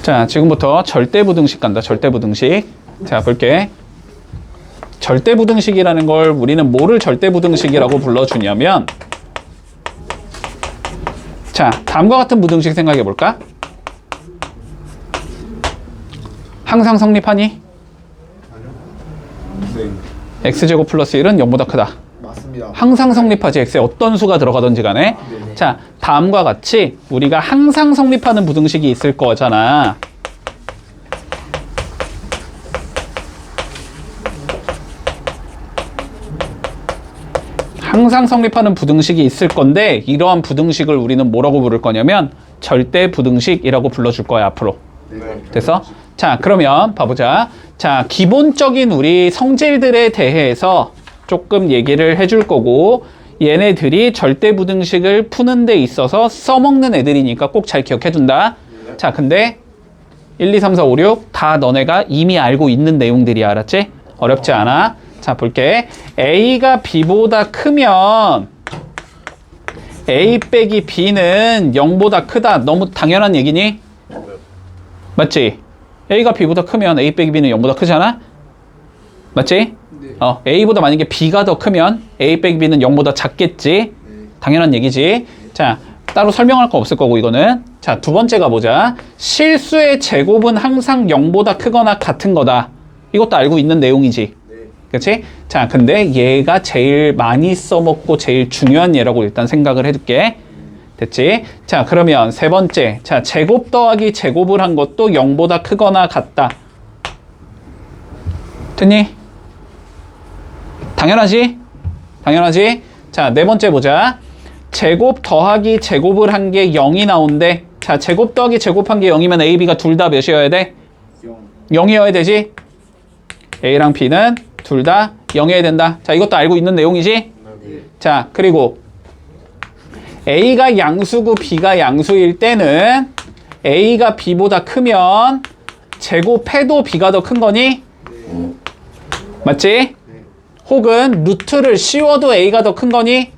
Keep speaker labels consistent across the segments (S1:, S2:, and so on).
S1: 자, 지금부터 절대부등식 간다. 절대부등식. 자, 볼게. 절대부등식이라는 걸 우리는 뭐를 절대부등식이라고 불러주냐면, 자, 다음과 같은 부등식 생각해 볼까? 항상 성립하니?
S2: 네.
S1: x제곱 플러스 1은 0보다 크다.
S2: 맞습니다.
S1: 항상 성립하지. x에 어떤 수가 들어가든지 간에.
S2: 네네.
S1: 자, 다음과 같이 우리가 항상 성립하는 부등식이 있을 거잖아. 항상 성립하는 부등식이 있을 건데, 이러한 부등식을 우리는 뭐라고 부를 거냐면 절대 부등식이라고 불러줄 거야, 앞으로.
S2: 네.
S1: 됐어? 자, 그러면 봐보자. 자, 기본적인 우리 성질들에 대해서 조금 얘기를 해줄 거고, 얘네들이 절대부등식을 푸는 데 있어서 써먹는 애들이니까 꼭 잘 기억해 둔다. 자, 근데 1, 2, 3, 4, 5, 6 다 너네가 이미 알고 있는 내용들이야. 알았지? 어렵지 않아. 자, 볼게. A가 B보다 크면 A 빼기 B는 0보다 크다. 너무 당연한 얘기니? 맞지? A가 B보다 크면 A 빼기 B는 0보다 크잖아? 맞지? A보다 만약에 B가 더 크면 A 빼기 B는 0보다 작겠지? 당연한 얘기지. 자, 따로 설명할 거 없을 거고, 이거는. 자, 두 번째 가보자. 실수의 제곱은 항상 0보다 크거나 같은 거다. 이것도 알고 있는 내용이지. 그치? 자, 근데 얘가 제일 많이 써먹고 제일 중요한 예라고 일단 생각을 해둘게. 됐지? 자, 그러면 세 번째. 자, 제곱 더하기 제곱을 한 것도 0보다 크거나 같다. 됐니? 당연하지? 당연하지? 자, 네 번째 보자. 제곱 더하기 제곱을 한 게 0이 나온대. 자, 제곱 더하기 제곱한 게 0이면 A, B가 둘 다 몇이어야 돼? 0이어야 되지? A랑 B는 둘 다 0이어야 된다. 자, 이것도 알고 있는 내용이지?
S2: 네.
S1: 자, 그리고 A가 양수고 B가 양수일 때는 A가 B보다 크면 제곱해도 B가 더 큰 거니? 맞지? 혹은 루트를 씌워도 A가 더 큰 거니?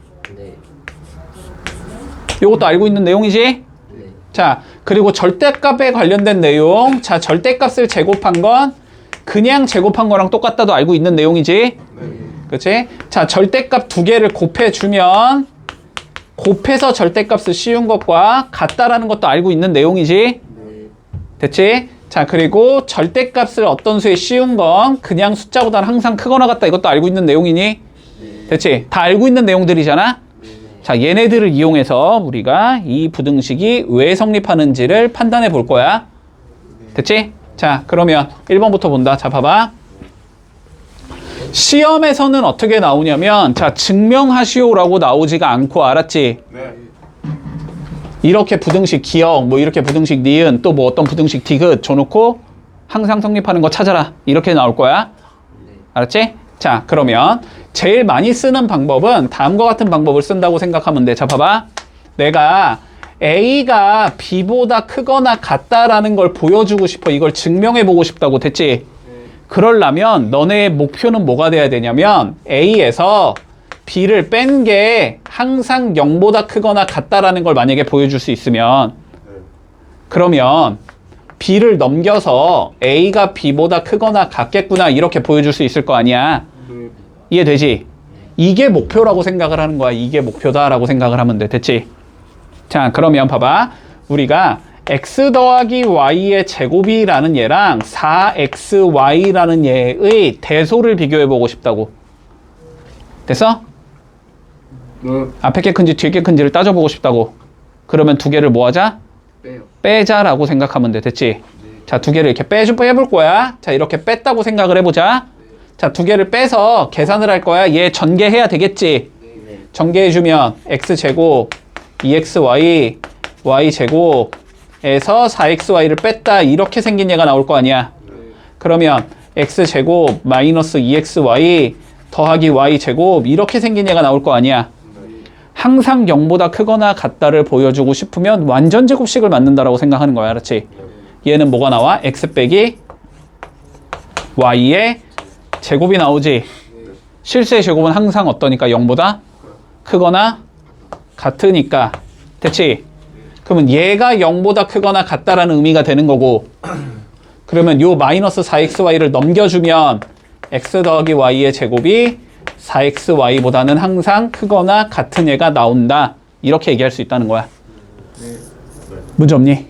S1: 이것도 알고 있는 내용이지? 자, 그리고 절대값에 관련된 내용. 자, 절대값을 제곱한 건 그냥 제곱한 거랑 똑같다도 알고 있는 내용이지? 그치? 자, 절대값 두 개를 곱해주면 곱해서 절대값을 씌운 것과 같다라는 것도 알고 있는 내용이지? 됐지? 자, 그리고 절대값을 어떤 수에 씌운 건 그냥 숫자보다는 항상 크거나 같다. 이것도 알고 있는 내용이니? 됐지? 다 알고 있는 내용들이잖아? 자, 얘네들을 이용해서 우리가 이 부등식이 왜 성립하는지를 판단해 볼 거야. 됐지? 자, 그러면 1번부터 본다. 자, 봐봐. 시험에서는 어떻게 나오냐면, 자, 증명하시오라고 나오지가 않고, 알았지?
S2: 네.
S1: 이렇게 부등식 기억, 뭐 이렇게 부등식 니은, 또 뭐 어떤 부등식 디귿 줘놓고 항상 성립하는 거 찾아라. 이렇게 나올 거야. 알았지? 자, 그러면 제일 많이 쓰는 방법은 다음과 같은 방법을 쓴다고 생각하면 돼. 자, 봐봐. 내가 A가 B보다 크거나 같다라는 걸 보여주고 싶어. 이걸 증명해보고 싶다고. 됐지? 그러려면 너네의 목표는 뭐가 돼야 되냐면 A에서 B를 뺀 게 항상 0보다 크거나 같다라는 걸 만약에 보여줄 수 있으면, 그러면 B를 넘겨서 A가 B보다 크거나 같겠구나 이렇게 보여줄 수 있을 거 아니야. 이해되지? 이게 목표라고 생각을 하는 거야. 이게 목표다라고 생각을 하면 돼. 됐지? 자, 그러면 봐봐. 우리가 x 더하기 y의 제곱이라는 얘랑 4xy라는 얘의 대소를 비교해보고 싶다고. 됐어? 앞에 게 큰지 뒤에 게 큰지를 따져보고 싶다고. 그러면 두 개를 뭐 하자? 빼자라고 생각하면 돼. 됐지? 자, 두 개를 이렇게 빼볼 거야. 자, 이렇게 뺐다고 생각을 해보자. 자, 두 개를 빼서 계산을 할 거야. 얘 전개해야 되겠지? 전개해주면 x제곱 2xy y제곱에서 4xy를 뺐다. 이렇게 생긴 얘가 나올 거 아니야. 그러면 x제곱 마이너스 2xy 더하기 y제곱 이렇게 생긴 얘가 나올 거 아니야. 항상 0보다 크거나 같다를 보여주고 싶으면 완전 제곱식을 만든다라고 생각하는 거야. 알았지? 얘는 뭐가 나와? x 빼기 y의 제곱이 나오지. 실수의 제곱은 항상 어떠니까? 0보다 크거나 같으니까. 됐지? 그러면 얘가 0보다 크거나 같다라는 의미가 되는 거고, 그러면 요 마이너스 4xy를 넘겨주면 x 더하기 y의 제곱이 4xy보다는 항상 크거나 같은 애가 나온다. 이렇게 얘기할 수 있다는 거야. 문제 없니?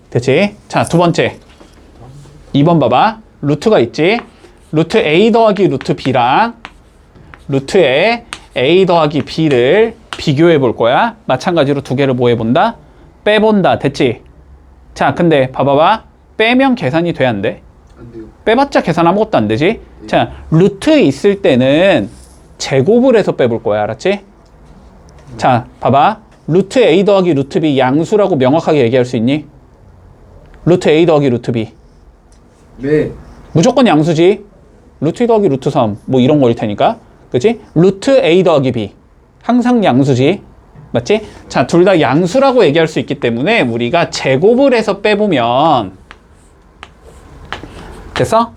S1: 됐지? 자, 두 번째. 2번 봐봐. 루트가 있지? 루트 a 더하기 루트 b랑 루트에 a 더하기 b를 비교해 볼 거야. 마찬가지로 두 개를 뭐 해본다? 빼본다. 됐지? 자, 근데 봐봐봐. 빼면 계산이 돼, 안 돼?
S2: 안 돼요.
S1: 빼봤자 계산 아무것도 안 되지? 자, 루트 있을 때는 제곱을 해서 빼볼 거야. 알았지? 자, 봐봐. 루트 a 더하기 루트 b 양수라고 명확하게 얘기할 수 있니? 루트 a 더하기 루트 b.
S2: 네.
S1: 무조건 양수지. 루트 2 더하기 루트 3 뭐 이런 거일 테니까. 그치? 루트 a 더하기 b. 항상 양수지. 맞지? 자, 둘 다 양수라고 얘기할 수 있기 때문에 우리가 제곱을 해서 빼보면 됐어?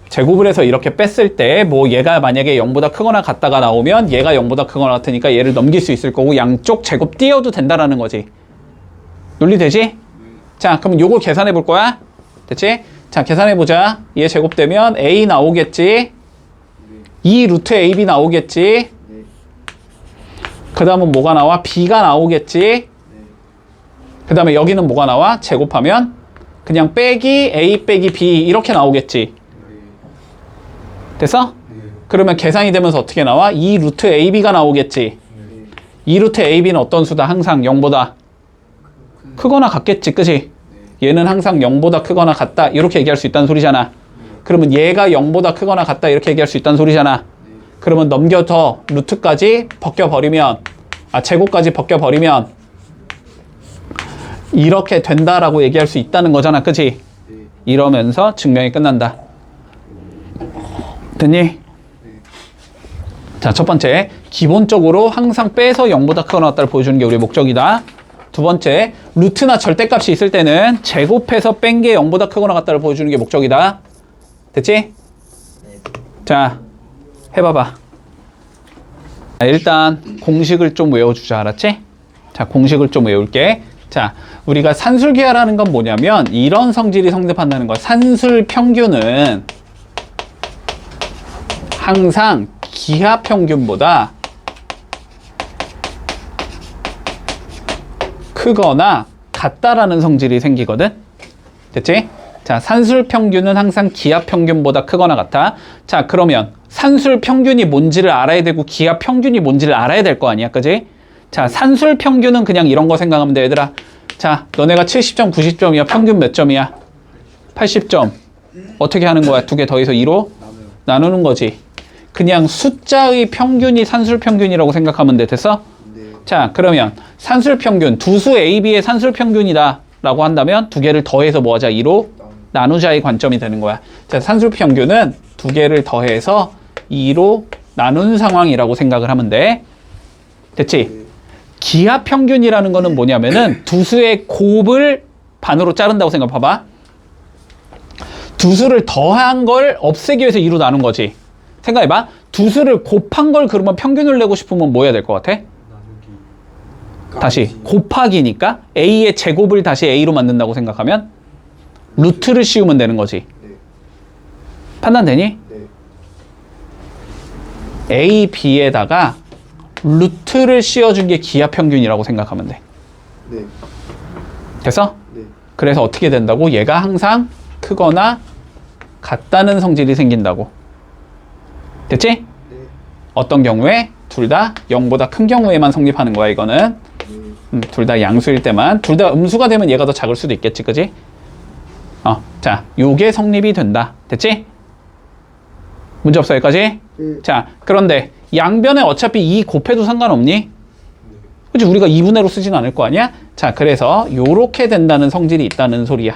S1: 제곱을 해서 이렇게 뺐을 때 뭐 얘가 만약에 0보다 크거나 같다가 나오면 얘가 0보다 크거나 같으니까 얘를 넘길 수 있을 거고 양쪽 제곱 띄워도 된다라는 거지. 논리되지? 자, 그럼 요걸 계산해 볼 거야. 됐지? 자, 계산해 보자. 얘 제곱되면 a 나오겠지? 2 루트 ab 나오겠지? 그 다음은 뭐가 나와? b가 나오겠지? 그 다음에 여기는 뭐가 나와? 제곱하면 그냥 빼기 a 빼기 b 이렇게 나오겠지? 됐어? 그러면 계산이 되면서 어떻게 나와? 2 루트 ab가 나오겠지? 2 루트 ab는 어떤 수다? 항상 0보다 크거나 같겠지, 그치? 얘는 항상 0보다 크거나 같다 이렇게 얘기할 수 있다는 소리잖아. 그러면 얘가 0보다 크거나 같다 이렇게 얘기할 수 있다는 소리잖아. 그러면 넘겨서 루트까지 벗겨버리면, 제곱까지 벗겨버리면 이렇게 된다라고 얘기할 수 있다는 거잖아, 그치? 이러면서 증명이 끝난다. 됐니? 자, 첫 번째, 기본적으로 항상 빼서 0보다 크거나 같다를 보여주는 게 우리의 목적이다. 두 번째, 루트나 절대값이 있을 때는 제곱해서 뺀 게 0보다 크거나 같다를 보여주는 게 목적이다. 됐지? 자, 해봐봐. 일단 공식을 좀 외워주자. 알았지? 자, 공식을 좀 외울게. 자, 우리가 산술기하라는 건 뭐냐면 이런 성질이 성립한다는 거야. 산술 평균은 항상 기하 평균보다 크거나 같다라는 성질이 생기거든. 됐지? 자, 산술 평균은 항상 기하 평균보다 크거나 같아. 자, 그러면 산술 평균이 뭔지를 알아야 되고 기하 평균이 뭔지를 알아야 될 거 아니야, 그지? 자, 산술 평균은 그냥 이런 거 생각하면 돼, 얘들아. 자, 너네가 70점, 90점이야. 평균 몇 점이야? 80점. 어떻게 하는 거야? 두 개 더해서 2로 나누는 거지. 그냥 숫자의 평균이 산술 평균이라고 생각하면 돼. 됐어?
S2: 네.
S1: 자, 그러면 산술 평균, 두 수 A, B의 산술 평균이다 라고 한다면 두 개를 더해서 뭐 하자? 2로 나누자의 관점이 되는 거야. 자, 산술 평균은 두 개를 더해서 2로 나눈 상황이라고 생각을 하면 돼. 됐지? 기하 평균이라는 거는 뭐냐면은 두 수의 곱을 반으로 자른다고 생각해봐. 두 수를 더한 걸 없애기 위해서 2로 나눈 거지. 생각해봐. 두 수를 곱한 걸 그러면 평균을 내고 싶으면 뭐 해야 될 것 같아? 다시 곱하기니까 A의 제곱을 다시 A로 만든다고 생각하면 루트를 씌우면 되는 거지. 판단되니? A, B에다가 루트를 씌워준 게 기하 평균이라고 생각하면 돼.
S2: 네.
S1: 됐어?
S2: 네.
S1: 그래서 어떻게 된다고? 얘가 항상 크거나 같다는 성질이 생긴다고. 됐지?
S2: 네.
S1: 어떤 경우에? 둘 다 0보다 큰 경우에만 성립하는 거야, 이거는. 둘 다 양수일 때만. 둘 다 음수가 되면 얘가 더 작을 수도 있겠지, 그지? 자, 요게 성립이 된다. 됐지? 문제 없어, 여기까지? 자, 그런데 양변에 어차피 2 곱해도 상관없니? 그치? 우리가 2분의로 쓰진 않을 거 아니야? 자, 그래서 요렇게 된다는 성질이 있다는 소리야.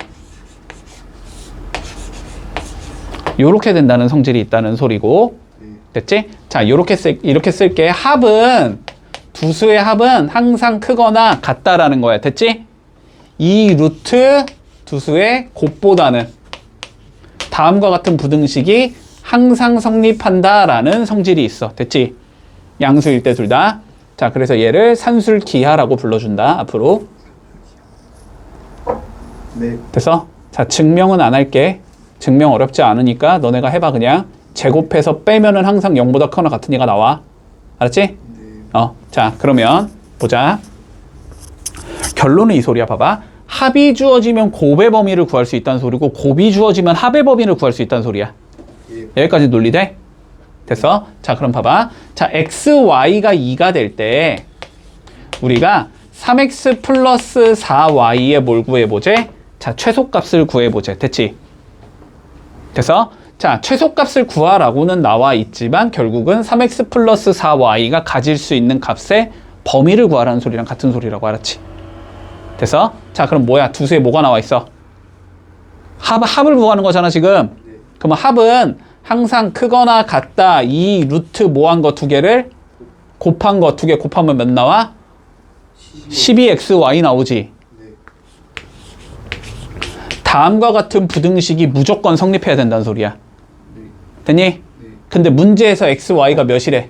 S1: 요렇게 된다는 성질이 있다는 소리고. 됐지? 자, 이렇게 쓸게. 합은, 두 수의 합은 항상 크거나 같다라는 거야. 됐지? 이 루트 두 수의 곱보다는 다음과 같은 부등식이 항상 성립한다라는 성질이 있어. 됐지? 양수일 때 둘 다. 자, 그래서 얘를 산술기하라고 불러준다. 앞으로.
S2: 네.
S1: 됐어? 자, 증명은 안 할게. 증명 어렵지 않으니까 너네가 해봐 그냥. 제곱해서 빼면은 항상 0보다 크거나 같은 얘가 나와. 알았지?
S2: 네.
S1: 자, 그러면 보자. 결론은 이 소리야. 봐봐. 합이 주어지면 곱의 범위를 구할 수 있다는 소리고 곱이 주어지면 합의 범위를 구할 수 있다는 소리야.
S2: 예.
S1: 여기까지 논리돼? 됐어? 자, 그럼 봐봐. 자, x, y가 2가 될 때 우리가 3x 플러스 4y의 뭘 구해보재? 자, 최소값을 구해보재. 됐지? 됐어? 자, 최소값을 구하라고는 나와 있지만 결국은 3x 플러스 4y가 가질 수 있는 값의 범위를 구하라는 소리랑 같은 소리라고 알았지? 됐어? 자, 그럼 뭐야? 두 수에 뭐가 나와 있어? 합을 구하는 거잖아, 지금.
S2: 네.
S1: 그러면 합은 항상 크거나 같다. 이 루트 뭐한 거 두 개를 곱한 거 두 개 곱하면 몇 나와? 12xy 나오지.
S2: 네.
S1: 다음과 같은 부등식이 무조건 성립해야 된다는 소리야.
S2: 네.
S1: 됐니?
S2: 네.
S1: 근데 문제에서 xy가 몇이래?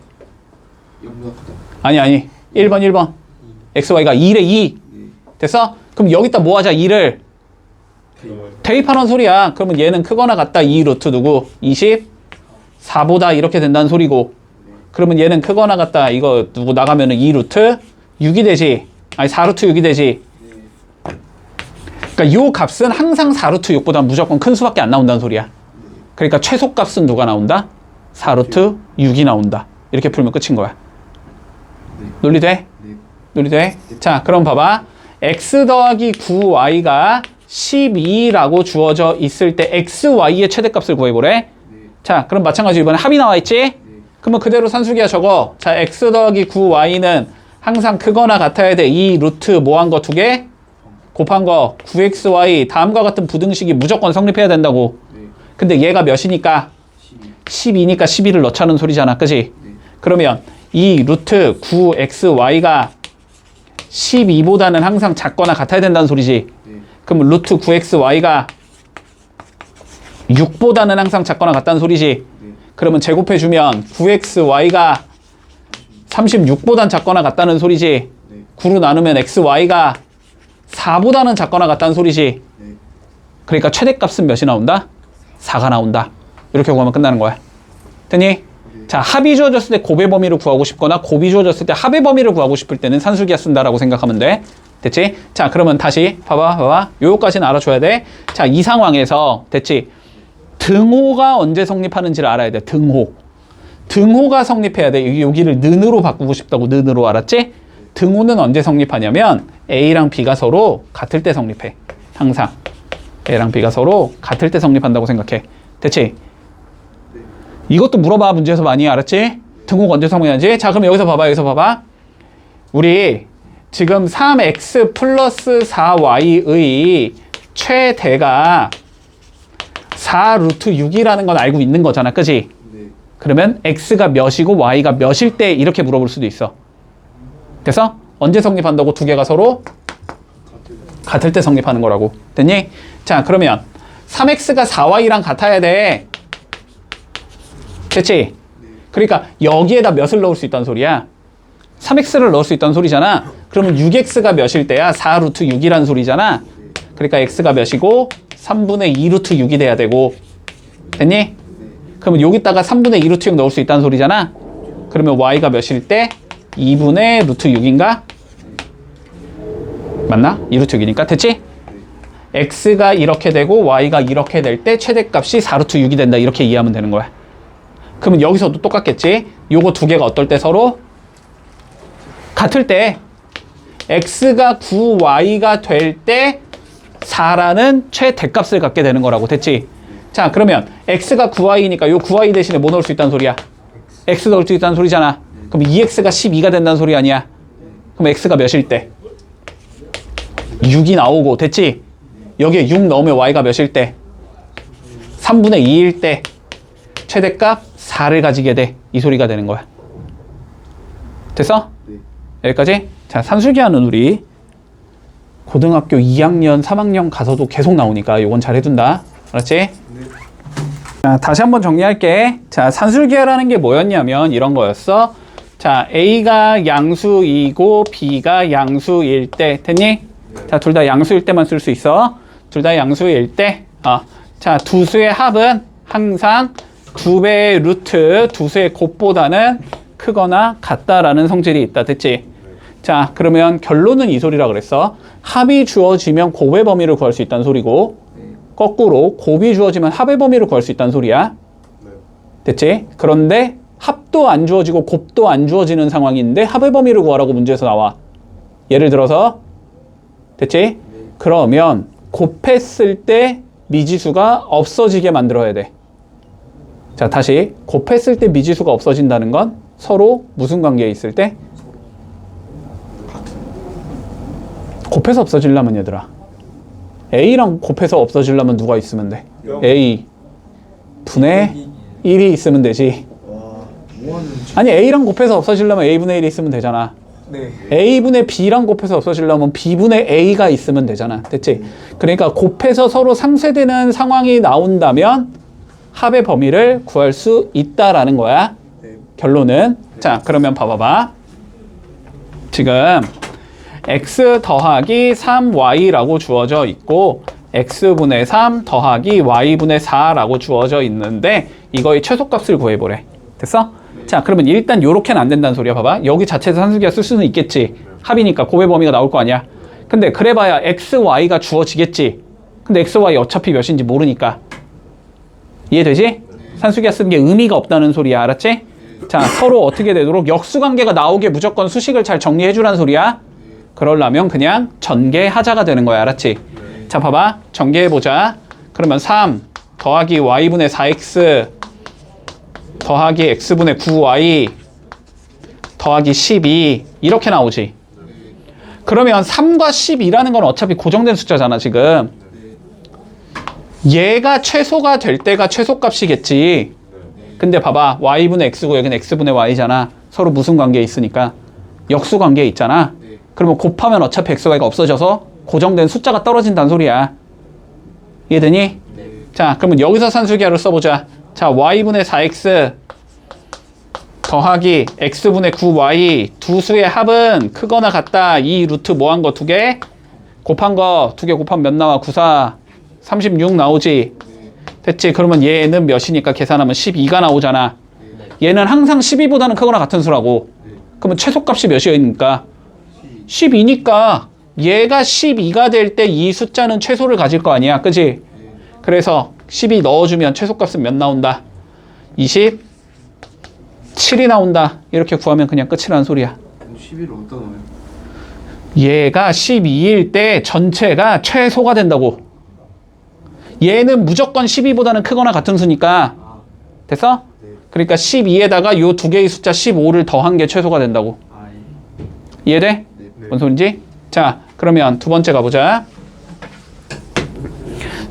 S2: 0보다 크다.
S1: 아니. 1번. xy가 2래, 2.
S2: 네.
S1: 됐어? 그럼 여기다 뭐 하자, 2를. 대입하는 소리야. 그러면 얘는 크거나 같다. 2 루트 누구? 24보다 이렇게 된다는 소리고. 그러면 얘는 크거나 같다. 이거 누구 나가면은 2 루트 6이 되지. 아니 4 루트 6이 되지. 그러니까 요 값은 항상 4 루트 6보다 무조건 큰 수밖에 안 나온다는 소리야. 그러니까 최소값은 누가 나온다? 4 루트 6이 나온다. 이렇게 풀면 끝인 거야. 논리돼?
S2: 네.
S1: 논리돼? 자, 그럼 봐봐. x 더하기 9y가 12라고 주어져 있을 때 xy의 최대값을 구해보래.
S2: 네.
S1: 자, 그럼 마찬가지로 이번에 합이 나와 있지? 그러면 그대로 산수기야 적어. 자, x 더하기 9y는 항상 크거나 같아야 돼. 이 루트 뭐한 거 두 개? 곱한 거 9xy 다음과 같은 부등식이 무조건 성립해야 된다고.
S2: 네.
S1: 근데 얘가 몇이니까? 12니까 12를 넣자는 소리잖아. 그지?
S2: 네.
S1: 그러면 이 루트 9xy가 12보다는 항상 작거나 같아야 된다는 소리지.
S2: 네.
S1: 그럼 루트 9xy가 6보다는 항상 작거나 같다는 소리지.
S2: 네.
S1: 그러면 제곱해주면 9xy가 36보단 작거나 같다는 소리지.
S2: 네.
S1: 9로 나누면 xy가 4보다는 작거나 같다는 소리지.
S2: 네.
S1: 그러니까 최대값은 몇이 나온다? 4가 나온다. 이렇게 구하면 끝나는 거야. 됐니? 자, 합이 주어졌을 때 곱의 범위를 구하고 싶거나 곱이 주어졌을 때 합의 범위를 구하고 싶을 때는 산술기하 쓴다라고 생각하면 돼. 됐지? 자, 그러면 다시 봐봐. 요거까지는 알아줘야 돼. 자, 이 상황에서 됐지? 등호가 언제 성립하는지를 알아야 돼. 등호가 성립해야 돼. 여기를 는으로 바꾸고 싶다고. 는으로. 알았지? 등호는 언제 성립하냐면 A랑 B가 서로 같을 때 성립해. 항상 A랑 B가 서로 같을 때 성립한다고 생각해. 됐지? 이것도 물어봐. 문제에서 많이. 알았지? 등호가 언제 성립하는지. 자, 그럼 여기서 봐봐. 우리 지금 3x 플러스 4y의 최대가 4 루트 6이라는 건 알고 있는 거잖아. 그지?
S2: 네.
S1: 그러면 x가 몇이고 y가 몇일 때 이렇게 물어볼 수도 있어. 됐어? 언제 성립한다고? 두 개가 서로 같을 때 성립하는 거라고. 됐니? 자, 그러면 3x가 4y랑 같아야 돼. 됐지? 그러니까 여기에다 몇을 넣을 수 있다는 소리야. 3x를 넣을 수 있다는 소리잖아. 그러면 6x가 몇일 때야? 4 루트 6이라는 소리잖아. 그러니까 x가 몇이고 3분의 2 루트 6이 돼야 되고. 됐니? 그러면 여기다가 3분의 2 루트 6 넣을 수 있다는 소리잖아. 그러면 y가 몇일 때? 2분의 루트 6인가? 맞나? 2 루트 6이니까. 됐지? x가 이렇게 되고 y가 이렇게 될 때 최대값이 4 루트 6이 된다. 이렇게 이해하면 되는 거야. 그러면 여기서도 똑같겠지? 요거 두 개가 어떨 때 서로? 같을 때 x가 9y가 될 때 4라는 최대값을 갖게 되는 거라고. 됐지? 자, 그러면 x가 9y니까 요 9y 대신에 뭐 넣을 수 있다는 소리야? x 넣을 수 있다는 소리잖아. 그럼 2x가 12가 된다는 소리 아니야? 그럼 x가 몇일 때? 6이 나오고. 됐지? 여기에 6 넣으면 y가 몇일 때? 3분의 2일 때 최대값 4를 가지게 돼. 이 소리가 되는 거야. 됐어?
S2: 네.
S1: 여기까지? 자, 산술기하는 우리 고등학교 2학년, 3학년 가서도 계속 나오니까 요건 잘 해둔다. 알았지?
S2: 네.
S1: 자, 다시 한번 정리할게. 자, 산술기하라는 게 뭐였냐면 이런 거였어. 자, A가 양수이고 B가 양수일 때. 됐니? 자, 둘 다 양수일 때만 쓸 수 있어. 둘 다 양수일 때 자, 두 수의 합은 항상 2배의 루트 두 수의 곱보다는 크거나 같다라는 성질이 있다. 됐지? 자, 그러면 결론은 이 소리라 그랬어. 합이 주어지면 곱의 범위를 구할 수 있다는 소리고, 거꾸로 곱이 주어지면 합의 범위를 구할 수 있다는 소리야. 됐지? 그런데 합도 안 주어지고 곱도 안 주어지는 상황인데 합의 범위를 구하라고 문제에서 나와. 예를 들어서 됐지? 그러면 곱했을 때 미지수가 없어지게 만들어야 돼. 자, 다시 곱했을 때 미지수가 없어진다는 건 서로 무슨 관계에 있을 때? 곱해서 없어지려면 얘들아, A랑 곱해서 없어지려면 누가 있으면 돼? A 분의 1이 있으면 되지. 아니, A랑 곱해서 없어지려면 A분의 1이 있으면 되잖아.
S2: 네.
S1: A분의 B랑 곱해서 없어지려면 B분의 A가 있으면 되잖아. 됐지? 그러니까 곱해서 서로 상쇄되는 상황이 나온다면 합의 범위를 구할 수 있다라는 거야. 결론은. 자, 그러면 봐봐봐. 지금 x 더하기 3y라고 주어져 있고 x분의 3 더하기 y분의 4라고 주어져 있는데 이거의 최소값을 구해보래. 됐어? 자, 그러면 일단 요렇게는 안 된다는 소리야. 봐봐. 여기 자체에서 산술기가 쓸 수는 있겠지. 합이니까 곱의 범위가 나올 거 아니야. 근데 그래봐야 x, y가 주어지겠지. 근데 x, y 어차피 몇인지 모르니까. 이해되지? 산술기가 쓴 게 의미가 없다는 소리야. 알았지? 자, 서로 어떻게 되도록 역수관계가 나오게 무조건 수식을 잘 정리해주라는 소리야. 그러려면 그냥 전개하자가 되는 거야. 알았지? 자, 봐봐. 전개해보자. 그러면 3 더하기 y분의 4x 더하기 x분의 9y 더하기 12 이렇게 나오지. 그러면 3과 12라는 건 어차피 고정된 숫자잖아. 지금 얘가 최소가 될 때가 최소값이겠지. 근데 봐봐. y분의 x고 여기는 x분의 y잖아. 서로 무슨 관계에 있으니까 역수 관계에 있잖아. 그러면 곱하면 어차피 x, y가 없어져서 고정된 숫자가 떨어진다는 소리야. 이해되니? 자, 그러면 여기서 산술기하를 써보자. 자, y분의 4x 더하기 x분의 9y 두 수의 합은 크거나 같다. 이 루트 뭐 한 거 두 개? 곱한 거 두 개 곱하면 몇 나와? 94 36 나오지. 됐지? 그러면 얘는 몇이니까 계산하면 12가 나오잖아. 얘는 항상 12보다는 크거나 같은 수라고. 그러면 최소값이 몇이니까 12니까 얘가 12가 될 때 이 숫자는 최소를 가질 거 아니야. 그치? 그래서 12 넣어주면 최소값은 몇 나온다? 27이 나온다. 이렇게 구하면 그냥 끝이라는 소리야.
S2: 11을 어디다 넣어요?
S1: 얘가 12일 때 전체가 최소가 된다고. 얘는 무조건 12보다는 크거나 같은 수니까. 됐어? 그러니까 12에다가 요 두 개의 숫자 15를 더한 게 최소가 된다고. 이해돼? 뭔 소린지? 자, 그러면 두 번째 가보자.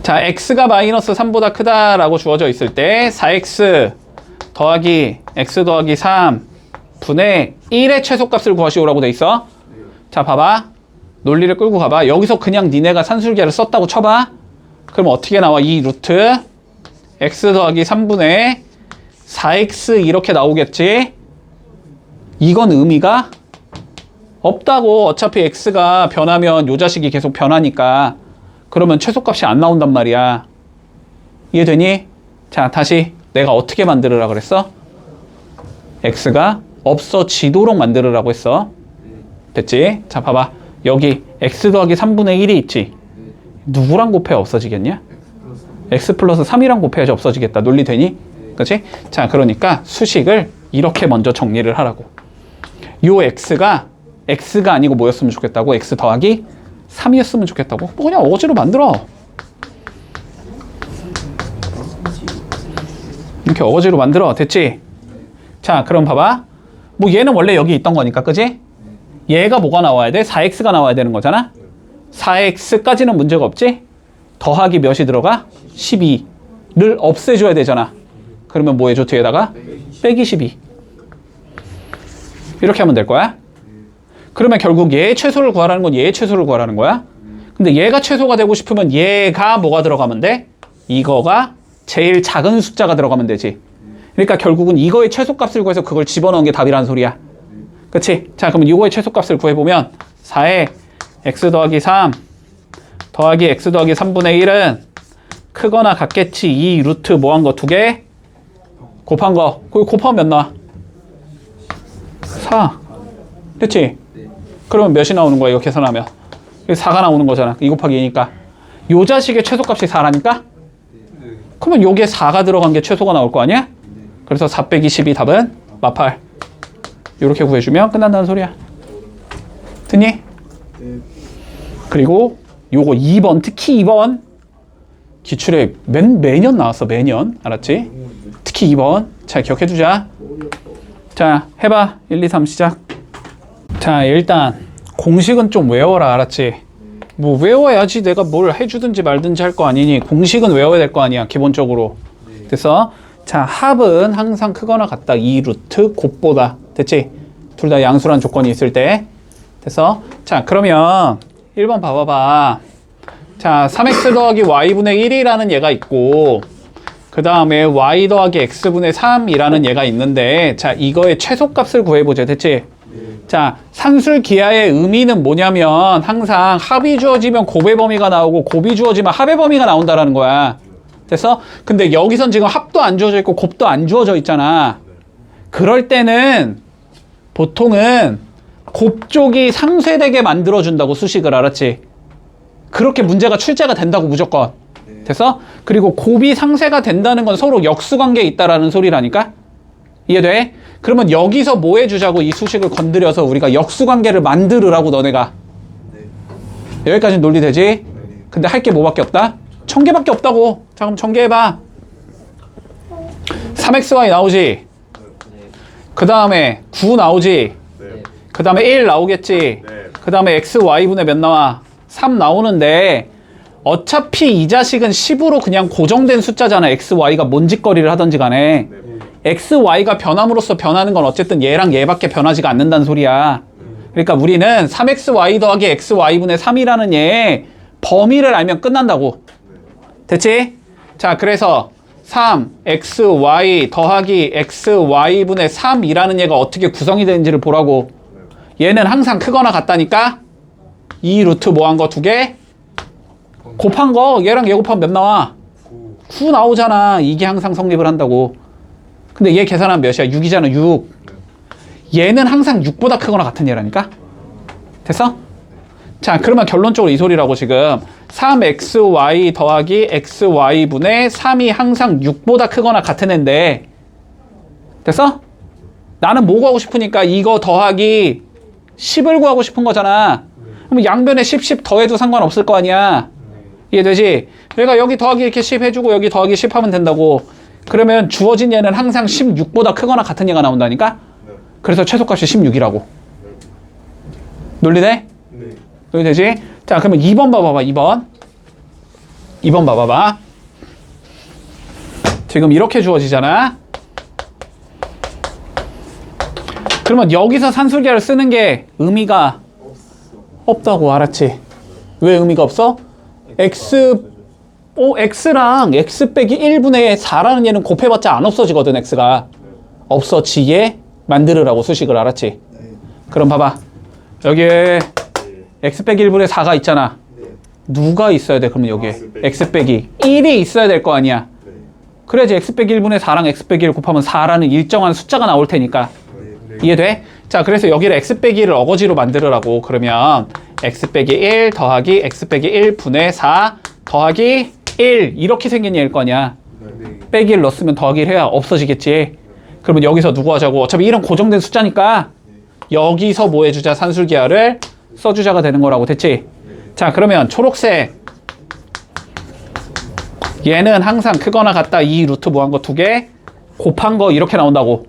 S1: 자, x가 마이너스 3보다 크다라고 주어져 있을 때 4x 더하기 x 더하기 3 분의 1의 최소값을 구하시오라고 돼 있어. 자, 봐봐. 논리를 끌고 가봐. 여기서 그냥 니네가 산술기하를 썼다고 쳐봐. 그럼 어떻게 나와? 이 루트 x 더하기 3분의 4x 이렇게 나오겠지? 이건 의미가 없다고. 어차피 x가 변하면 요 자식이 계속 변하니까. 그러면 최소값이 안 나온단 말이야. 이해되니? 자, 다시 내가 어떻게 만들으라 그랬어? x가 없어지도록 만들으라고 했어. 됐지? 자, 봐봐. 여기 x 더하기 3분의 1이 있지? 누구랑 곱해야 없어지겠냐? x 플러스 3이랑 곱해야지 없어지겠다. 논리 되니? 그치? 자, 그러니까 수식을 이렇게 먼저 정리를 하라고. 요 x가 아니고 뭐였으면 좋겠다고? x 더하기 3이었으면 좋겠다고? 뭐 그냥 어거지로 만들어. 이렇게 어거지로 만들어. 됐지? 자, 그럼 봐봐. 뭐 얘는 원래 여기 있던 거니까, 그지? 얘가 뭐가 나와야 돼? 4x가 나와야 되는 거잖아? 4x까지는 문제가 없지? 더하기 몇이 들어가? 12를 없애줘야 되잖아. 그러면 뭐 해줘? 뒤에다가? 빼기 12. 이렇게 하면 될 거야. 그러면 결국 얘의 최소를 구하라는 건 얘의 최소를 구하라는 거야. 근데 얘가 최소가 되고 싶으면 얘가 뭐가 들어가면 돼? 이거가 제일 작은 숫자가 들어가면 되지. 그러니까 결국은 이거의 최소값을 구해서 그걸 집어넣은 게 답이라는 소리야. 그치? 자, 그러면 이거의 최소값을 구해보면 4에 x 더하기 3 더하기 x 더하기 3분의 1은 크거나 같겠지. 이 루트 뭐 한 거 두 개? 곱한 거. 거기 곱하면 몇 나와? 4. 그치? 그러면 몇이 나오는 거야, 이거 계산하면? 4가 나오는 거잖아. 2 곱하기 2니까. 요 자식의 최소값이 4라니까? 그러면 요게 4가 들어간 게 최소가 나올 거 아니야? 그래서 4 빼기 12 답은 마팔. 요렇게 구해주면 끝난다는 소리야. 듣니?
S2: 네.
S1: 그리고 요거 2번, 특히 2번 기출에 매년 나왔어. 매년. 알았지? 특히 2번. 자, 기억해두자. 자, 해봐. 1, 2, 3 시작. 자, 일단 공식은 좀 외워라. 알았지? 뭐 외워야지 내가 뭘 해주든지 말든지 할 거 아니니. 공식은 외워야 될 거 아니야, 기본적으로. 그래서 자, 합은 항상 크거나 같다. 2 루트 곱보다. 됐지? 둘 다 양수란 조건이 있을 때. 됐어? 자, 그러면 1번 봐봐봐. 자, 3x 더하기 y분의 1이라는 얘가 있고, 그 다음에 y 더하기 x분의 3이라는 얘가 있는데, 자, 이거의 최소값을 구해보자. 됐지? 자, 산술기하의 의미는 뭐냐면 항상 합이 주어지면 곱의 범위가 나오고 곱이 주어지면 합의 범위가 나온다라는 거야. 됐어? 근데 여기선 지금 합도 안 주어져 있고 곱도 안 주어져 있잖아. 그럴 때는 보통은 곱 쪽이 상쇄되게 만들어준다고, 수식을. 알았지? 그렇게 문제가 출제가 된다고, 무조건. 됐어? 그리고 곱이 상쇄가 된다는 건 서로 역수관계에 있다라는 소리라니까? 이해돼? 그러면 여기서 뭐 해주자고, 이 수식을 건드려서 우리가 역수관계를 만들으라고, 너네가. 여기까지는 논리되지? 근데 할 게 뭐밖에 없다? 1000개밖에 없다고. 자, 그럼 1000개 해봐. 3xy 나오지? 그 다음에 9 나오지? 그 다음에 1 나오겠지? 그 다음에 xy분의 몇 나와? 3 나오는데 어차피 이 자식은 10으로 그냥 고정된 숫자잖아. xy가 뭔 짓거리를 하던지 간에. xy가 변함으로써 변하는 건 어쨌든 얘랑 얘밖에 변하지가 않는다는 소리야. 그러니까 우리는 3xy 더하기 xy분의 3이라는 얘의 범위를 알면 끝난다고. 됐지? 자, 그래서 3xy 더하기 xy분의 3이라는 얘가 어떻게 구성이 되는지를 보라고. 얘는 항상 크거나 같다니까? 이 루트 뭐 한 거 두 개? 곱한 거 얘랑 얘 곱하면 몇 나와? 9 나오잖아. 이게 항상 성립을 한다고. 근데 얘 계산하면 몇이야? 6이잖아. 6. 얘는 항상 6보다 크거나 같은 얘라니까? 됐어? 자, 그러면 결론적으로 이 소리라고. 지금 3xy 더하기 xy분의 3이 항상 6보다 크거나 같은 애인데, 됐어? 나는 뭐 구하고 싶으니까 이거 더하기 10을 구하고 싶은 거잖아. 그럼 양변에 10 더해도 상관없을 거 아니야. 이해되지? 내가 여기 더하기 이렇게 10 해주고 여기 더하기 10 하면 된다고. 그러면 주어진 얘는 항상 16보다 크거나 같은 얘가 나온다니까? 그래서 최소값이 16이라고. 논리돼? 논리되지? 자, 그러면 2번 봐봐봐. 2번 봐봐봐. 지금 이렇게 주어지잖아. 그러면 여기서 산술기하를 쓰는 게 의미가 없다고. 알았지? 왜 의미가 없어? x랑 x 빼기 1분의 4라는 얘는 곱해봤자 안 없어지거든. x가 없어지게 만들으라고, 수식을. 알았지? 그럼 봐봐. 여기에 x 빼기 1분의 4가 있잖아. 누가 있어야 돼? 그러면 여기에 x 빼기 1이 있어야 될 거 아니야. 그래야지 x 빼기 1분의 4랑 x 빼기 1 곱하면 4라는 일정한 숫자가 나올 테니까. 이해돼? 자, 그래서 여기를 x 빼기 1을 어거지로 만들으라고. 그러면 x 빼기 1 더하기 x 빼기 1 분의 4 더하기 1 이렇게 생긴 얘일 거냐. 빼기 1 넣었으면 더하기 1 해야 없어지겠지. 그러면 여기서 누구 하자고? 어차피 1은 고정된 숫자니까 여기서 뭐 해주자? 산술기하를 써주자가 되는 거라고. 됐지? 자, 그러면 초록색 얘는 항상 크거나 같다. 이 루트 뭐 한 거 두 개 곱한 거 이렇게 나온다고.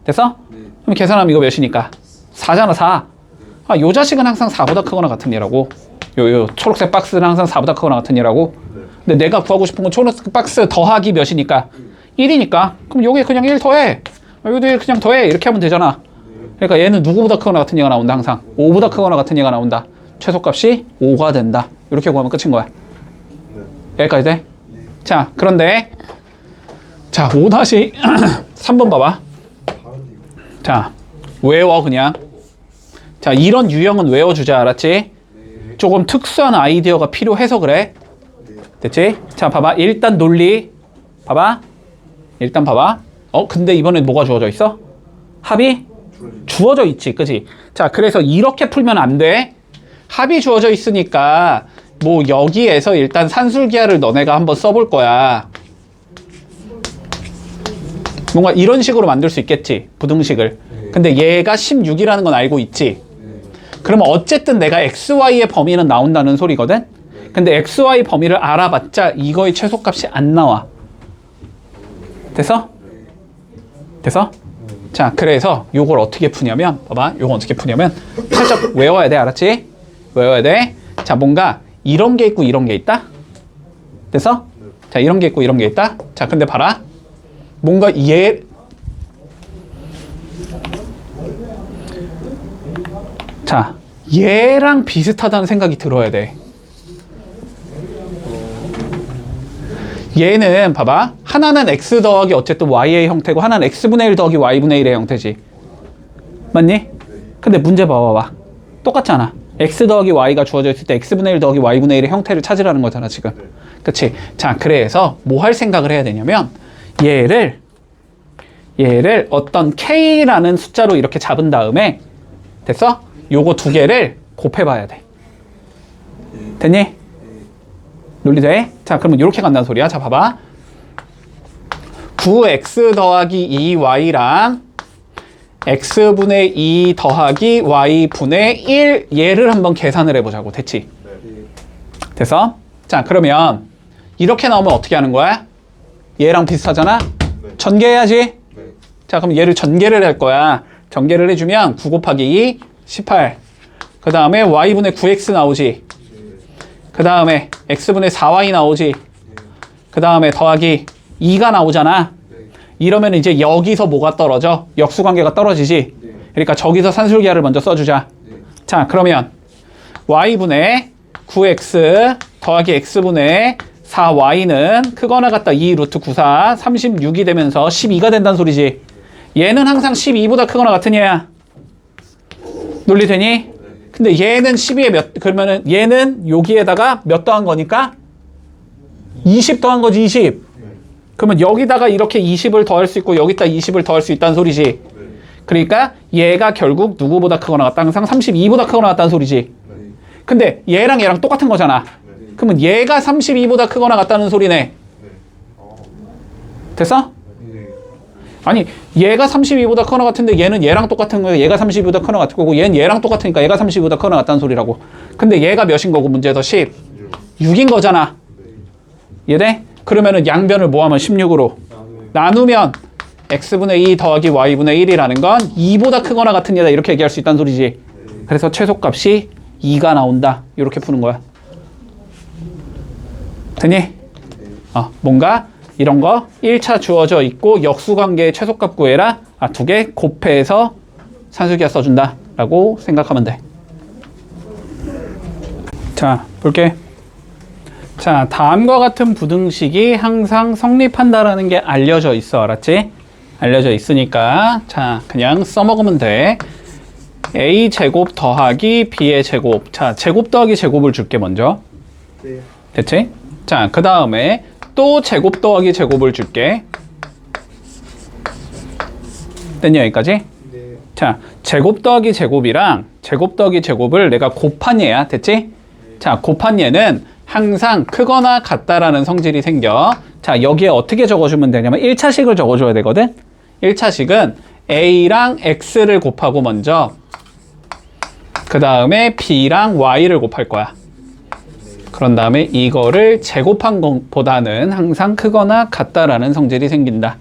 S1: 됐어? 그럼 계산하면 이거 몇이니까? 4잖아. 4. 아, 요 자식은 항상 4보다 크거나 같은 얘라고. 요 초록색 박스는 항상 4보다 크거나 같은 얘라고. 근데 내가 구하고 싶은 건 초록색 박스 더하기 몇이니까? 1이니까. 그럼 여기 그냥 1 더해. 여기도 1 그냥 더해. 이렇게 하면 되잖아. 그러니까 얘는 누구보다 크거나 같은 얘가 나온다. 항상 5보다 크거나 같은 얘가 나온다. 최소값이 5가 된다. 이렇게 구하면 끝인 거야. 여기까지 돼? 자, 그런데 자, 5-3번 봐봐. 자, 외워 그냥. 자, 이런 유형은 외워주자. 알았지? 조금 특수한 아이디어가 필요해서 그래. 됐지? 자, 봐봐. 일단 논리. 봐봐. 일단 봐봐. 근데 이번엔 뭐가 주어져 있어? 합이 주어져 있지. 그지? 자, 그래서 이렇게 풀면 안 돼. 합이 주어져 있으니까 뭐 여기에서 일단 산술기하를 너네가 한번 써볼 거야. 뭔가 이런 식으로 만들 수 있겠지. 부등식을. 근데 얘가 16이라는 건 알고 있지. 그러면 어쨌든 내가 XY의 범위는 나온다는 소리거든? 근데 XY 범위를 알아봤자 이거의 최소값이 안 나와. 됐어? 됐어? 자, 그래서 요걸 어떻게 푸냐면, 봐봐. 요거 어떻게 푸냐면, 살짝 외워야 돼. 알았지? 외워야 돼. 자, 뭔가 이런 게 있고 이런 게 있다? 됐어? 자, 이런 게 있고 이런 게 있다? 자, 근데 봐라. 뭔가 자, 얘랑 비슷하다는 생각이 들어야 돼. 얘는 봐봐. 하나는 x 더하기 어쨌든 y의 형태고 하나는 x분의 1 더하기 y분의 1의 형태지. 맞니? 근데 문제 봐봐. 똑같잖아. x 더하기 y가 주어져 있을 때 x분의 1 더하기 y분의 1의 형태를 찾으라는 거잖아 지금. 그치? 자, 그래서 뭐 할 생각을 해야 되냐면 얘를 어떤 k라는 숫자로 이렇게 잡은 다음에 됐어? 요거 두 개를 곱해봐야 돼. 됐니? 논리돼? 자, 그러면 이렇게 간다는 소리야. 자, 봐봐. 9x 더하기 2y랑 x분의 2 더하기 y분의 1 얘를 한번 계산을 해보자고. 됐지? 됐어? 자, 그러면 이렇게 나오면 어떻게 하는 거야? 얘랑 비슷하잖아? 전개해야지? 자, 그럼 얘를 전개를 할 거야. 전개를 해주면 9 곱하기 2, 18. 그 다음에 y분의 9x 나오지. 그 다음에 x분의 4y 나오지. 그 다음에 더하기 2가 나오잖아. 이러면 이제 여기서 뭐가 떨어져? 역수관계가 떨어지지. 그러니까 저기서 산술기하를 먼저 써주자. 자, 그러면 y분의 9x 더하기 x분의 4y는 크거나 같다 2 루트 94 36이 되면서 12가 된다는 소리지. 얘는 항상 12보다 크거나 같은 얘야. 논리되니? 근데 얘는 12에 그러면은 얘는 여기에다가 몇 더한 거니까? 20 더한 거지, 20. 그러면 여기다가 이렇게 20을 더할 수 있고 여기다 20을 더할 수 있다는 소리지. 그러니까 얘가 결국 누구보다 크거나 같다. 항상 32보다 크거나 같다는 소리지. 근데 얘랑 똑같은 거잖아. 그러면 얘가 32보다 크거나 같다는 소리네. 됐어? 아니, 얘가 32보다 크거나 같은데 얘는 얘랑 똑같은 거야. 얘가 32보다 크거나 같은 거고 얘는 얘랑 똑같으니까 얘가 32보다 크거나 같다는 소리라고. 근데 얘가 몇인 거고 문제에서 16인 거잖아. 얘네? 그러면은 양변을 뭐하면 16으로 나누면 x분의 2 더하기 y분의 1이라는 건 2보다 크거나 같은 얘다 이렇게 얘기할 수 있다는 소리지. 그래서 최소값이 2가 나온다. 이렇게 푸는 거야. 되니? 뭔가 이런 거 1차 주어져 있고 역수관계의 최소값 구해라. 두 개 곱해서 산술기하 써준다 라고 생각하면 돼. 자, 볼게. 자, 다음과 같은 부등식이 항상 성립한다라는 게 알려져 있어. 알았지? 알려져 있으니까 자, 그냥 써먹으면 돼. a 제곱 더하기 b의 제곱. 자, 제곱 더하기 제곱을 줄게 먼저. 됐지? 자, 그 다음에 또 제곱 더하기 제곱을 줄게. 됐니? 여기까지? 자, 제곱 더하기 제곱이랑 제곱 더하기 제곱을 내가 곱한 얘야. 됐지? 자, 곱한 얘는 항상 크거나 같다라는 성질이 생겨. 자, 여기에 어떻게 적어주면 되냐면 1차식을 적어줘야 되거든. 1차식은 a랑 x를 곱하고 먼저 그 다음에 b랑 y를 곱할 거야. 그런 다음에 이거를 제곱한 것보다는 항상 크거나 같다라는 성질이 생긴다.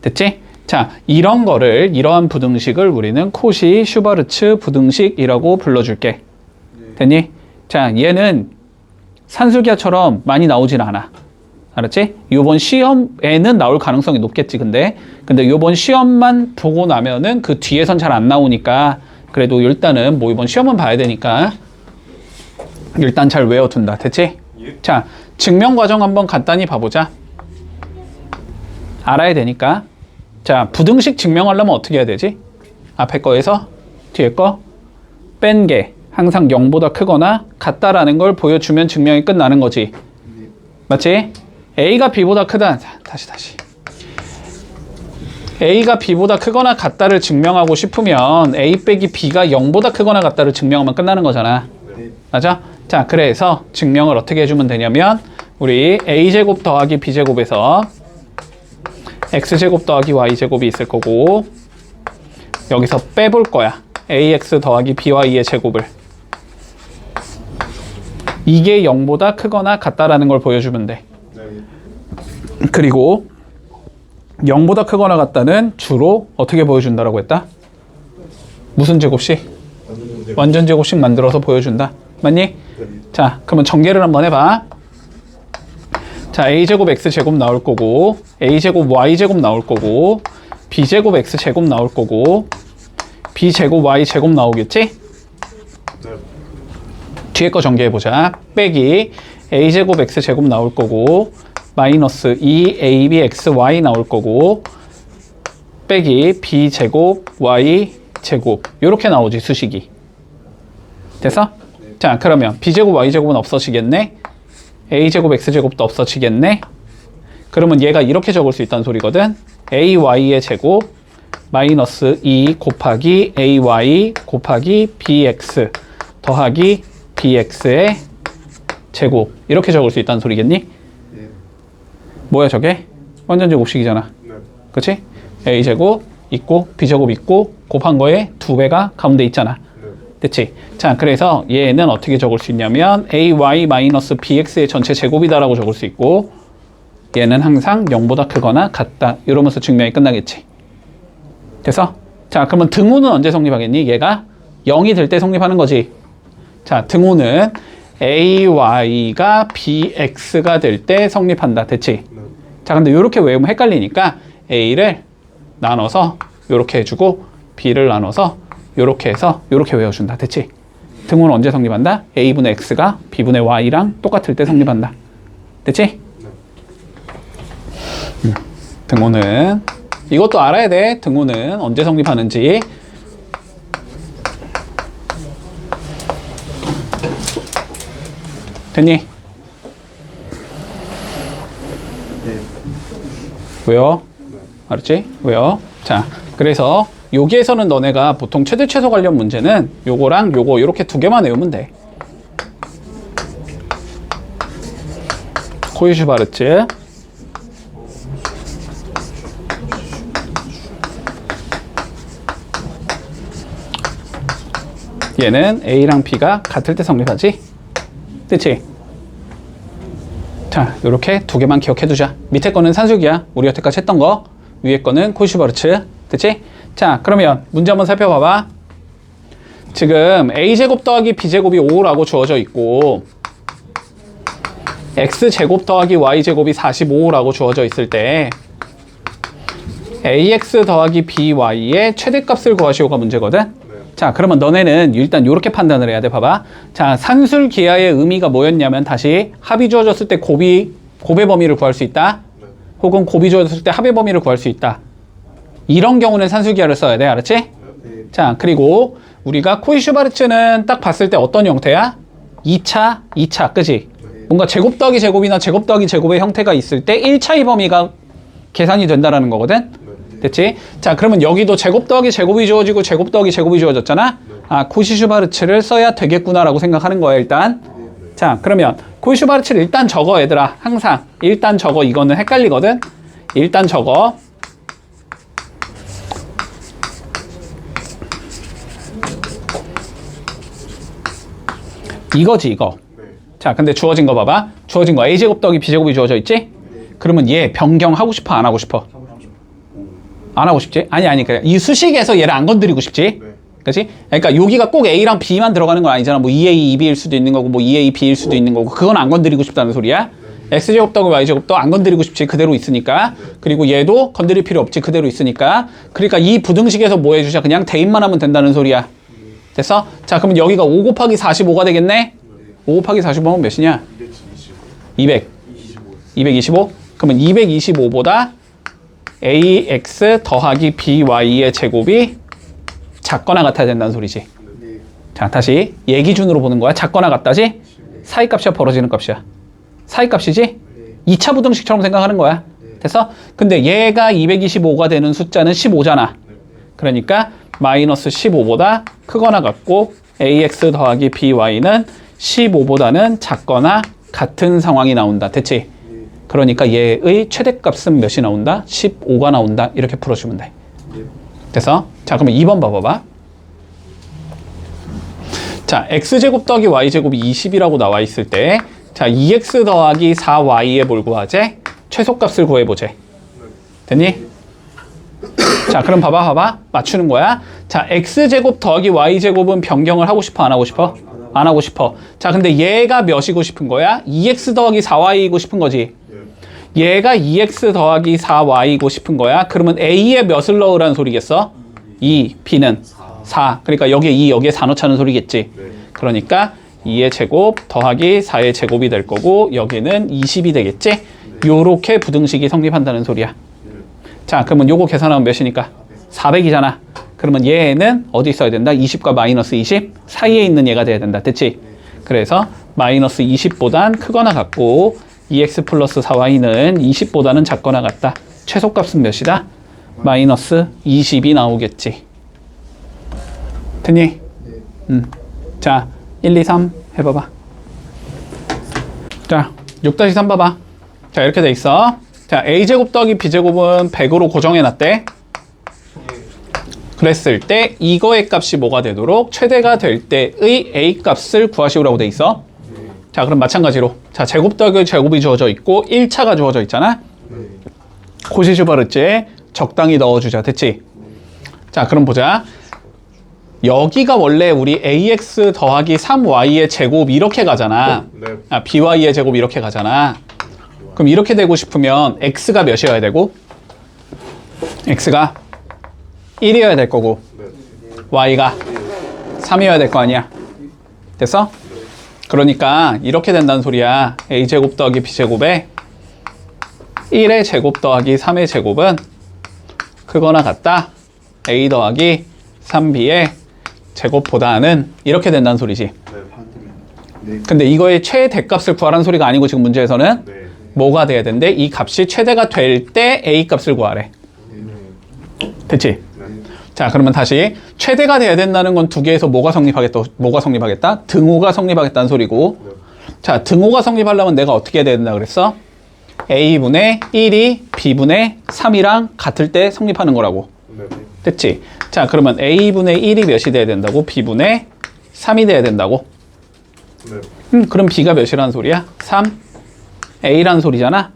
S1: 됐지? 자, 이러한 부등식을 우리는 코시 슈바르츠 부등식이라고 불러줄게. 됐니? 자, 얘는 산술기하처럼 많이 나오진 않아. 알았지? 요번 시험에는 나올 가능성이 높겠지, 근데 요번 시험만 보고 나면은 그 뒤에선 잘 안 나오니까 그래도 일단은 뭐 이번 시험은 봐야 되니까 일단 잘 외워둔다. 됐지? 자, 증명 과정 한번 간단히 봐보자. 알아야 되니까. 자, 부등식 증명하려면 어떻게 해야 되지? 앞에 거에서 뒤에 거 뺀 게 항상 0보다 크거나 같다라는 걸 보여주면 증명이 끝나는 거지. 맞지? A가 B보다 크다. 자, 다시. A가 B보다 크거나 같다를 증명하고 싶으면 A 빼기 B가 0보다 크거나 같다를 증명하면 끝나는 거잖아.
S2: 네.
S1: 맞아? 자, 그래서 증명을 어떻게 해주면 되냐면 우리 A제곱 더하기 B제곱에서 X제곱 더하기 Y제곱이 있을 거고 여기서 빼볼 거야. AX 더하기 BY의 제곱을. 이게 0보다 크거나 같다라는 걸 보여주면 돼.
S2: 네.
S1: 그리고 0보다 크거나 같다는 주로 어떻게 보여준다라고 했다? 무슨 제곱식? 완전 제곱식 만들어서 보여준다. 맞니?
S2: 네.
S1: 자, 그러면 전개를 한번 해봐. 자, A제곱 X제곱 나올 거고 A제곱 Y제곱 나올 거고 B제곱 X제곱 나올 거고 B제곱 Y제곱 나오겠지?
S2: 네.
S1: 뒤에 거 전개해보자. 빼기 A제곱 X제곱 나올 거고 마이너스 2ABXY 나올 거고 빼기 B제곱 Y제곱 요렇게 나오지 수식이. 됐어?
S2: 네.
S1: 자, 그러면 B제곱 Y제곱은 없어지겠네? A제곱 X제곱도 없어지겠네? 그러면 얘가 이렇게 적을 수 있다는 소리거든. AY의 제곱 마이너스 2 곱하기 AY 곱하기 BX 더하기 BX의 제곱 이렇게 적을 수 있다는 소리겠니?
S2: 네.
S1: 뭐야 저게? 완전 제곱식이잖아.
S2: 네.
S1: 그치? A제곱 있고 B제곱 있고 곱한 거에 2배가 가운데 있잖아.
S2: 네.
S1: 됐지? 자, 그래서 얘는 어떻게 적을 수 있냐면 AY 마이너스 BX의 전체 제곱이다라고 적을 수 있고 얘는 항상 0보다 크거나 같다 이러면서 증명이 끝나겠지. 됐어? 자, 그러면 등호는 언제 성립하겠니? 얘가 0이 될 때 성립하는 거지. 자, 등호는 AY가 BX가 될 때 성립한다. 됐지?
S2: 네.
S1: 자, 근데 이렇게 외우면 헷갈리니까 A를 나눠서 이렇게 해주고 B를 나눠서 이렇게 해서 이렇게 외워준다. 됐지? 등호는 언제 성립한다? A분의 X가 B분의 Y랑 똑같을 때 성립한다. 됐지? 등호는 이것도 알아야 돼. 등호는 언제 성립하는지. 됐니?
S2: 네.
S1: 왜요? 알았지? 왜요? 자, 그래서 여기에서는 너네가 보통 최대 최소 관련 문제는 요거랑 요거 이렇게 두 개만 외우면 돼. 코이슈바르츠 얘는 A랑 B가 같을 때 성립하지? 그치? 자, 요렇게 두 개만 기억해 두자. 밑에 거는 산술기야. 우리 여태까지 했던 거. 위에 거는 코이슈바르츠. 됐지? 자, 그러면 문제 한번 살펴봐봐. 지금 A제곱 더하기 B제곱이 5라고 주어져 있고 X제곱 더하기 Y제곱이 45라고 주어져 있을 때 AX 더하기 BY의 최대값을 구하시오가 문제거든?
S2: 네.
S1: 자, 그러면 너네는 일단 이렇게 판단을 해야 돼. 봐봐. 자, 산술기하의 의미가 뭐였냐면 다시 합이 주어졌을 때 곱의 범위를 구할 수 있다.
S2: 네.
S1: 혹은 곱이 주어졌을 때 합의 범위를 구할 수 있다. 이런 경우는 산술기하를 써야 돼. 알았지?
S2: 네.
S1: 자, 그리고 우리가 코이슈바르츠는 딱 봤을 때 어떤 형태야? 2차, 그지? 뭔가 제곱 더하기 제곱이나 제곱 더하기 제곱의 형태가 있을 때 1차의 범위가 계산이 된다라는 거거든? 됐지? 자, 그러면 여기도 제곱 더하기 제곱이 주어지고 제곱 더하기 제곱이 주어졌잖아? 아, 코이슈바르츠를 써야 되겠구나라고 생각하는 거야, 일단. 자, 그러면 코이슈바르츠를 일단 적어, 얘들아. 항상. 일단 적어. 이거는 헷갈리거든? 일단 적어. 이거지, 이거.
S2: 네.
S1: 자, 근데 주어진 거 봐봐. 주어진 거 A제곱 더하기 B제곱이 주어져 있지? 그러면 얘 변경하고 싶어, 안 하고 싶어? 안 하고 싶지? 아니, 그래. 이 수식에서 얘를 안 건드리고 싶지?
S2: 네.
S1: 그치? 그러니까 여기가 꼭 A랑 B만 들어가는 건 아니잖아. 뭐 2A, 2B일 수도 있는 거고, 뭐 2A, B일 수도 있는 거고, 그건 안 건드리고 싶다는 소리야. X제곱 더하기 Y제곱도 안 건드리고 싶지. 그대로 있으니까. 그리고 얘도 건드릴 필요 없지. 그대로 있으니까. 그러니까 이 부등식에서 뭐 해주자? 그냥 대입만 하면 된다는 소리야. 됐어? 자, 그러면 여기가 5 곱하기 45가 되겠네? 5 곱하기 45는 몇이냐? 200. 225? 그러면 225보다 AX 더하기 BY의 제곱이 작거나 같아야 된다는 소리지.
S2: 네.
S1: 자, 다시 얘 기준으로 보는 거야. 작거나 같다지? 사이값이야, 벌어지는 값이야? 사이값이지? 2차 부등식처럼 생각하는 거야. 됐어? 근데 얘가 225가 되는 숫자는 15잖아. 그러니까 마이너스 15보다 크거나 같고 ax 더하기 by는 15보다는 작거나 같은 상황이 나온다. 됐지? 그러니까 얘의 최대값은 몇이 나온다? 15가 나온다. 이렇게 풀어주면 돼. 됐어? 자, 그러면 2번 봐봐봐. 자, x제곱 더하기 y제곱이 20이라고 나와 있을 때, 자, 2x 더하기 4y에 뭘 구하재? 최소값을 구해보재. 됐니? 자, 그럼 봐봐. 맞추는 거야. 자, x제곱 더하기 y제곱은 변경을 하고 싶어, 안 하고 싶어? 안 하고 싶어. 자, 근데 얘가 몇이고 싶은 거야? 2x 더하기 4y이고 싶은 거지. 얘가 2x 더하기 4y이고 싶은 거야. 그러면 a에 몇을 넣으라는 소리겠어? 2, b는 4. 그러니까 여기에 2, 여기에 4 넣자는 소리겠지. 그러니까 2의 제곱 더하기 4의 제곱이 될 거고 여기는 20이 되겠지? 요렇게 부등식이 성립한다는 소리야. 자, 그러면 요거 계산하면 몇이니까? 400이잖아. 그러면 얘는 어디 있어야 된다? 20과 마이너스 20 사이에 있는 얘가 돼야 된다. 됐지? 그래서 마이너스 20보단 크거나 같고 2x 플러스 4y는 20보다는 작거나 같다. 최소값은 몇이다? 마이너스 20이 나오겠지. 됐니? 자, 1, 2, 3 해봐봐. 자, 6-3 봐봐. 자, 이렇게 돼 있어. 자, a제곱 더하기 b제곱은 100으로 고정해놨대. 그랬을 때 이거의 값이 뭐가 되도록 최대가 될 때의 a 값을 구하시오라고 돼 있어. 자, 그럼 마찬가지로 자, 제곱 더하기 제곱이 주어져 있고 1차가 주어져 있잖아. 고시즈바르츠에 적당히 넣어주자. 됐지? 자, 그럼 보자. 여기가 원래 우리 ax 더하기 3y의 제곱 이렇게 가잖아. 아, by의 제곱 이렇게 가잖아. 그럼 이렇게 되고 싶으면 x가 몇이어야 되고 x가 1이어야 될 거고 y가 3이어야 될 거 아니야. 됐어? 그러니까 이렇게 된다는 소리야. a제곱 더하기 b제곱에 1의 제곱 더하기 3의 제곱은 크거나 같다. a 더하기 3b의 제곱보다는 이렇게 된다는 소리지. 근데 이거의 최대값을 구하라는 소리가 아니고 지금 문제에서는 뭐가 돼야 된대? 이 값이 최대가 될 때 a 값을 구하래. 됐지? 자, 그러면 다시 최대가 돼야 된다는 건 두 개에서 뭐가 성립하겠다? 등호가 성립하겠다는 소리고. 자, 등호가 성립하려면 내가 어떻게 해야 된다 그랬어? a분의 1이 b분의 3이랑 같을 때 성립하는 거라고. 됐지? 자, 그러면 a분의 1이 몇이 돼야 된다고? b분의 3이 돼야 된다고? 그럼 b가 몇이라는 소리야? 3? a라는 소리잖아?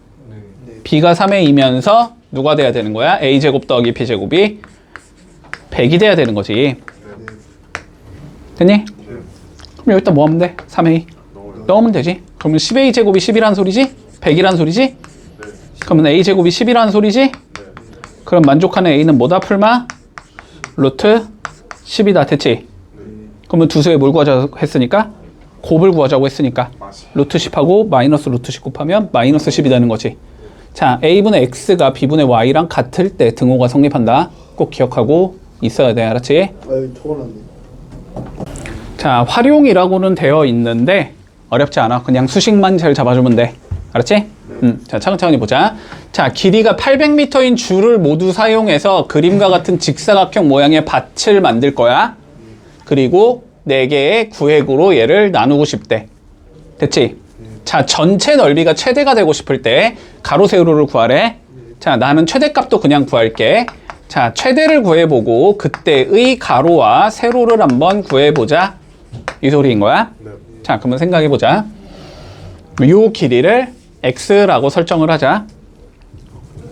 S1: b가 3에 이면서 누가 돼야 되는 거야? a제곱 더하기 b제곱이 100이 돼야 되는 거지. 됐니? 그럼 여기다 뭐 하면 돼? 3a 넣으면 되지. 그러면 10a 제곱이 10이라는 소리지? 100이라는 소리지? 그러면 a 제곱이 10이라는 소리지? 그럼 만족하는 a는 뭐다? 풀마? 루트 10이다. 됐지? 그러면 두 수에 뭘 구하자고 했으니까? 곱을 구하자고 했으니까 루트 10하고 마이너스 루트 10 곱하면 마이너스 10이 되는 거지. 자, a분의 x가 b분의 y랑 같을 때 등호가 성립한다. 꼭 기억하고 있어야 돼. 알았지?
S2: 적어놨네.
S1: 자, 활용이라고는 되어 있는데 어렵지 않아. 그냥 수식만 잘 잡아주면 돼. 알았지? 자, 차근차근히 보자. 자, 길이가 800m인 줄을 모두 사용해서 그림과 같은 직사각형 모양의 밭을 만들 거야. 그리고 4개의 구획으로 얘를 나누고 싶대. 됐지? 자, 전체 넓이가 최대가 되고 싶을 때 가로 세로를 구하래. 자, 나는 최대값도 그냥 구할게. 자, 최대를 구해보고 그때의 가로와 세로를 한번 구해보자. 이 소리인 거야. 자, 그러면 생각해보자. 이 길이를 x라고 설정을 하자.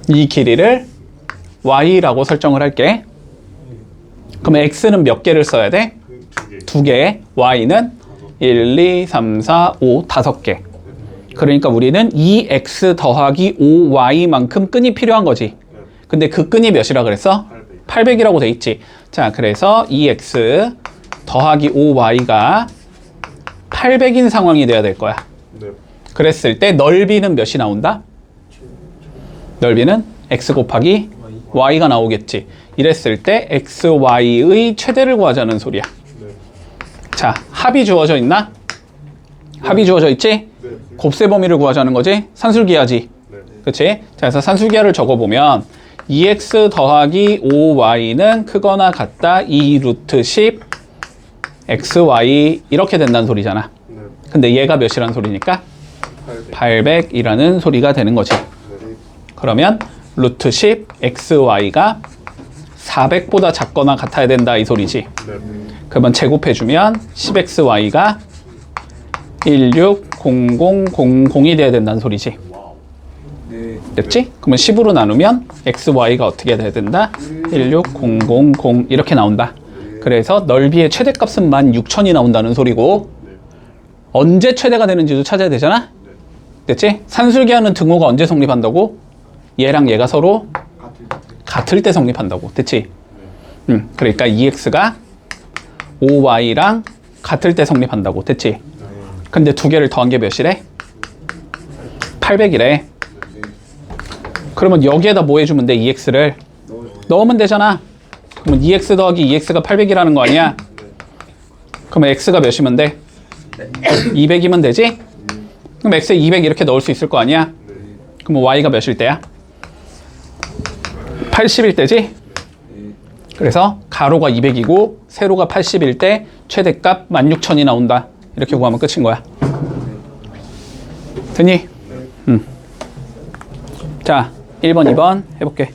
S1: 이 길이를 y라고 설정을 할게. 그러면 x는 몇 개를 써야 돼? 2개. y는 1, 2, 3, 4, 5, 5개. 그러니까 우리는 2x 더하기 5y만큼 끈이 필요한 거지. 근데 그 끈이 몇이라 그랬어? 800이라고 돼 있지. 자, 그래서 2x 더하기 5y가 800인 상황이 돼야 될 거야. 그랬을 때 넓이는 몇이 나온다? 넓이는 x 곱하기 y가 나오겠지. 이랬을 때 x, y의 최대를 구하자는 소리야. 자, 합이 주어져 있나? 합이 주어져 있지?
S3: 네.
S1: 곱셈 범위를 구하자는 거지? 산술기하지?
S3: 네.
S1: 그치? 자, 그래서 산술기하를 적어보면 2x 더하기 5y는 크거나 같다 2 루트 10 xy 이렇게 된다는 소리잖아.
S3: 네.
S1: 근데 얘가 몇이라는 소리니까?
S3: 800.
S1: 800이라는 소리가 되는 거지.
S3: 네.
S1: 그러면 루트 10 xy가 400보다 작거나 같아야 된다 이 소리지.
S3: 네.
S1: 그러면 제곱해주면 10xy가 160000이 돼야 된다는 소리지.
S2: 네.
S1: 됐지? 그러면 10으로 나누면 xy가 어떻게 돼야 된다? 16000 이렇게 나온다. 그래서 넓이의 최대값은 16000이 나온다는 소리고 언제 최대가 되는지도 찾아야 되잖아? 됐지? 산술기하는 등호가 언제 성립한다고? 얘랑 얘가 서로 같을 때 성립한다고. 됐지? 그러니까 2x가 5y랑 같을 때 성립한다고. 됐지? 근데 두 개를 더한 게 몇이래? 800이래. 그러면 여기에다 뭐 해주면 돼? 2x를 넣으면 되잖아. 그러면 2x 더하기 2x가 800이라는 거 아니야? 그러면 x가 몇이면 돼? 200이면 되지? 그럼 x에 200 이렇게 넣을 수 있을 거 아니야? 그럼 y가 몇일 때야? 80일 때지? 그래서 가로가 200이고 세로가 80일 때 최대값 16000이 나온다. 이렇게 구하면 끝인 거야. 됐니? 자, 1번, 2번 해볼게.